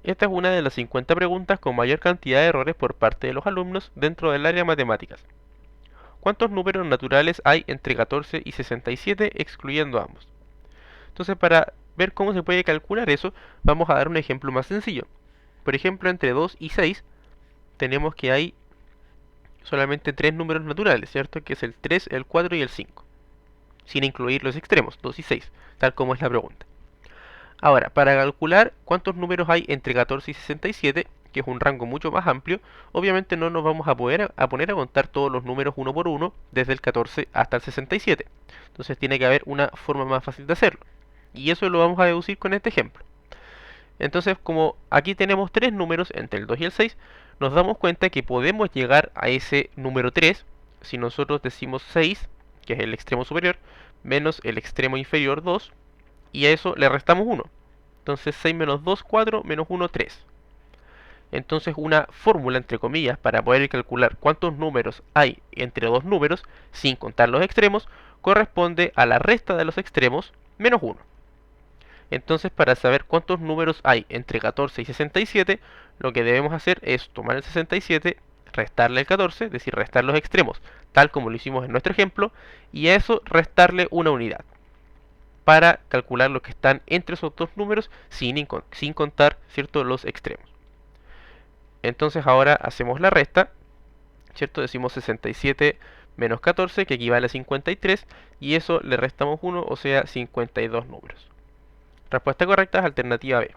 Esta es una de las 50 preguntas con mayor cantidad de errores por parte de los alumnos dentro del área de matemáticas. ¿Cuántos números naturales hay entre 14 y 67 excluyendo ambos? Entonces, para ver cómo se puede calcular eso, vamos a dar un ejemplo más sencillo. Por ejemplo, entre 2 y 6 tenemos que hay solamente tres números naturales, ¿cierto? Que es el 3, el 4 y el 5, sin incluir los extremos, 2 y 6, tal como es la pregunta. Ahora, para calcular cuántos números hay entre 14 y 67, que es un rango mucho más amplio, obviamente no nos vamos a poner a contar todos los números uno por uno, desde el 14 hasta el 67. Entonces tiene que haber una forma más fácil de hacerlo. Y eso lo vamos a deducir con este ejemplo. Entonces, como aquí tenemos tres números entre el 2 y el 6, nos damos cuenta que podemos llegar a ese número 3 si nosotros decimos 6, que es el extremo superior, menos el extremo inferior 2, y a eso le restamos 1. Entonces 6 menos 2, 4, menos 1, 3. Entonces una fórmula, entre comillas, para poder calcular cuántos números hay entre dos números, sin contar los extremos, corresponde a la resta de los extremos menos 1. Entonces, para saber cuántos números hay entre 14 y 67, lo que debemos hacer es tomar el 67, restarle el 14, es decir, restar los extremos, tal como lo hicimos en nuestro ejemplo, y a eso restarle una unidad, para calcular lo que están entre esos dos números sin contar, ¿cierto?, los extremos. Entonces ahora hacemos la resta, ¿cierto? Decimos 67 menos 14, que equivale a 53, y eso le restamos 1, o sea, 52 números. Respuesta correcta es alternativa B.